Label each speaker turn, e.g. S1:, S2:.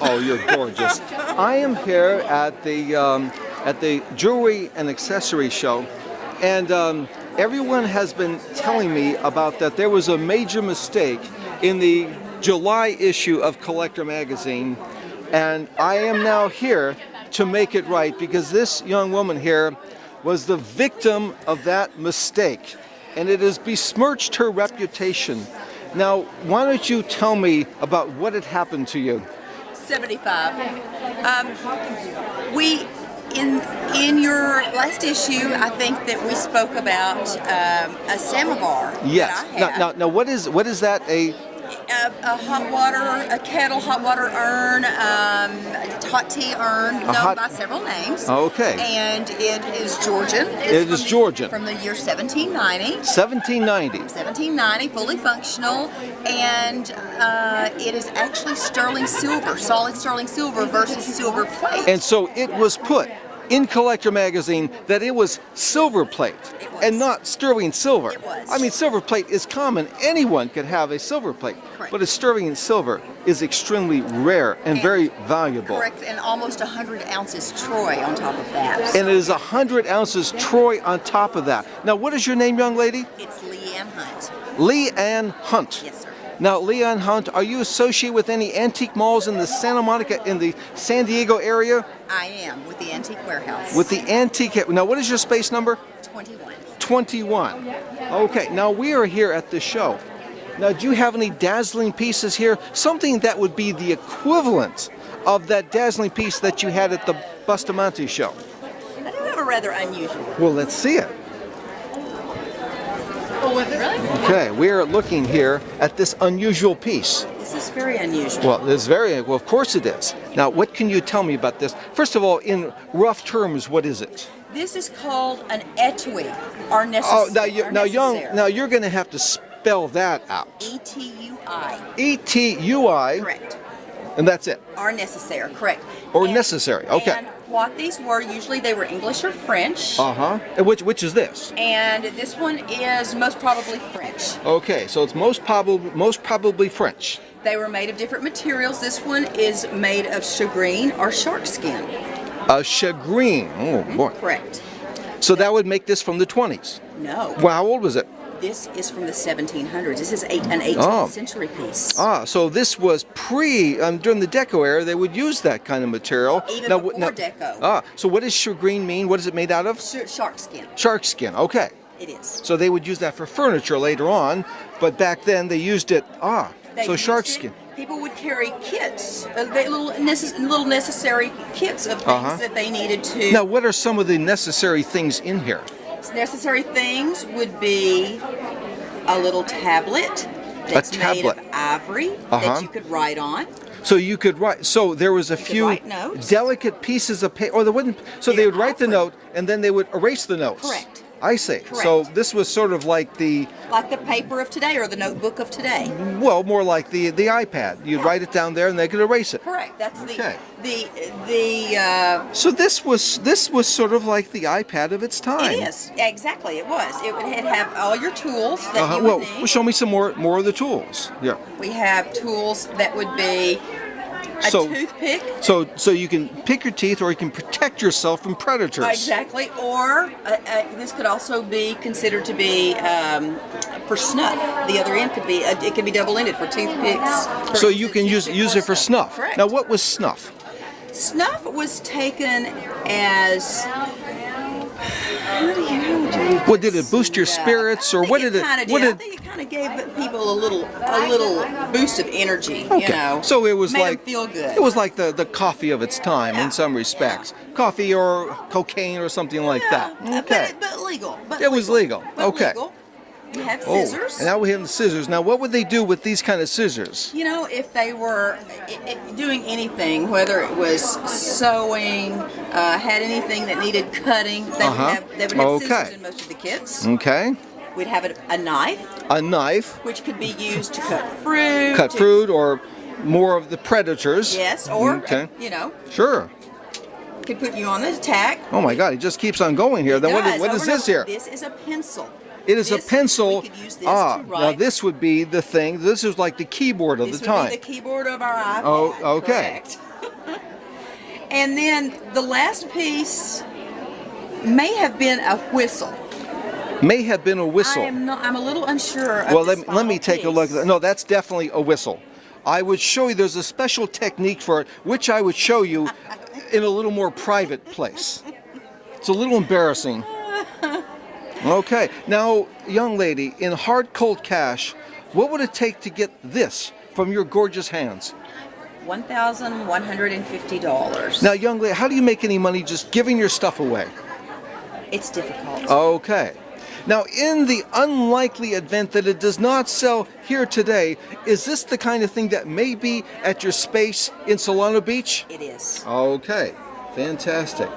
S1: Oh, you're gorgeous. I am here at the jewelry and accessory show, and everyone has been telling me about that there was a major mistake in the July issue of Collector Magazine, and I am now here to make it right because this young woman here was the victim of that mistake, and it has besmirched her reputation. Now, why don't you tell me about what had happened to you?
S2: 75. In your last issue, I think that we spoke about a samovar.
S1: Yes.
S2: That I have.
S1: Now, what is that?
S2: A hot water, a kettle, hot water urn, a hot tea urn, known by several names.
S1: Okay.
S2: And it is Georgian.
S1: It is Georgian.
S2: From the year 1790.
S1: 1790.
S2: 1790, fully functional, and it is actually sterling silver, solid sterling silver versus silver plate.
S1: And so it was put in Collector Magazine that it was silver plate and not sterling silver.
S2: It was.
S1: I mean, silver plate is common. Anyone could have a silver plate.
S2: Correct.
S1: But a sterling silver is extremely rare and very valuable.
S2: Correct, and almost 100 ounces Troy on top of that.
S1: And it is 100 ounces Troy on top of that. Now, what is your name, young lady?
S2: It's Leanne Hunt.
S1: Leanne Hunt.
S2: Yes, sir.
S1: Now, Leanne Hunt, are you associated with any antique malls in the Santa Monica, in the San Diego area?
S2: I am, with the Antique Warehouse.
S1: With the antique, now what is your space number?
S2: 21.
S1: 21. Okay, now we are here at the show. Now, do you have any dazzling pieces here? Something that would be the equivalent of that dazzling piece that you had at the Bustamante show.
S2: I do have a rather unusual.
S1: Well, let's see it.
S2: Oh, really?
S1: Okay, we're looking here at this unusual piece.
S2: This is very unusual.
S1: Well, of course it is. Now, what can you tell me about this? First of all, in rough terms, what is it?
S2: This is called an etui, or necessaire.
S1: Oh, now you're going to have to spell that out.
S2: E-T-U-I.
S1: E-T-U-I.
S2: Correct.
S1: And that's it.
S2: Or necessaire, correct.
S1: Or necessary, okay.
S2: And what these were, usually they were English or French.
S1: Uh-huh. And which is this?
S2: And this one is most probably French.
S1: Okay, so it's most probably French.
S2: They were made of different materials. This one is made of shagreen or shark skin.
S1: Shagreen. Oh, boy.
S2: Correct.
S1: So that would make this from the 20s.
S2: No.
S1: Well, how old was it?
S2: This is from the 1700s. This is an 18th century piece.
S1: So this was during the Deco era, they would use that kind of material.
S2: Even before Deco.
S1: So what does shagreen mean? What is it made out of?
S2: Shark skin.
S1: Shark skin, okay.
S2: It is.
S1: So they would use that for furniture later on, but back then they used it, shark skin.
S2: People would carry kits, little necessary kits of things that they needed to.
S1: Now, what are some of the necessary things in here?
S2: Necessary things would be a little tablet that's made of ivory that you could write on.
S1: So you could write. So there was a few delicate pieces of paper, or they wouldn't. So they would write the note, and then they would erase the notes.
S2: Correct.
S1: I see.
S2: Correct.
S1: So this was sort of like the
S2: paper of today or the notebook of today.
S1: Well, more like the iPad. You'd write it down there, and they could erase it.
S2: Correct. That's
S1: So this was sort of like the iPad of its time.
S2: It is exactly. It was. It would have all your tools that you would need.
S1: Well, show me some more of the tools. Yeah.
S2: We have tools that would be a toothpick.
S1: So you can pick your teeth, or you can protect yourself from predators.
S2: Exactly. Or this could also be considered to be for snuff. The other end could be it can be double-ended for toothpicks.
S1: So you can use it for snuff.
S2: Correct.
S1: Now, what was snuff?
S2: Snuff was taken as.
S1: Well, did it boost your spirits, or what did it?
S2: I think it kind of gave people a little boost of energy.
S1: Okay.
S2: You know.
S1: So it was
S2: made
S1: like
S2: them feel good.
S1: It was like the coffee of its time in some respects. Yeah. Coffee or cocaine or something like that. Okay.
S2: But legal.
S1: It was legal. Okay.
S2: Legal. We have scissors.
S1: And now we have the scissors. Now, what would they do with these kind of scissors?
S2: You know, if they were doing anything, whether it was sewing, had anything that needed cutting, they would have scissors in most of the kits.
S1: Okay.
S2: We'd have a knife.
S1: A knife.
S2: Which could be used to cut fruit.
S1: Cut fruit or more of the predators.
S2: Yes, or, you know.
S1: Sure.
S2: Could put you on the attack.
S1: Oh my God, it just keeps on going here. Then what is this here?
S2: This is a pencil.
S1: It is a pencil.
S2: We could use this to write.
S1: Now this would be the thing. This is like the keyboard of the time.
S2: This would be the keyboard of our iPad.
S1: Oh, okay.
S2: Correct. And then the last piece may have been a whistle.
S1: May have been a whistle.
S2: I'm a little unsure of
S1: well,
S2: this
S1: let me take a look at that. No, that's definitely a whistle. I would show you, there's a special technique for it, which I would show you in a little more private place. It's a little embarrassing. Okay, now, young lady, in hard cold cash, what would it take to get this from your gorgeous hands?
S2: $1,150.
S1: Now, young lady, how do you make any money just giving your stuff away?
S2: It's difficult.
S1: Okay. Now, in the unlikely event that it does not sell here today, is this the kind of thing that may be at your space in Solano Beach?
S2: It is.
S1: Okay, fantastic.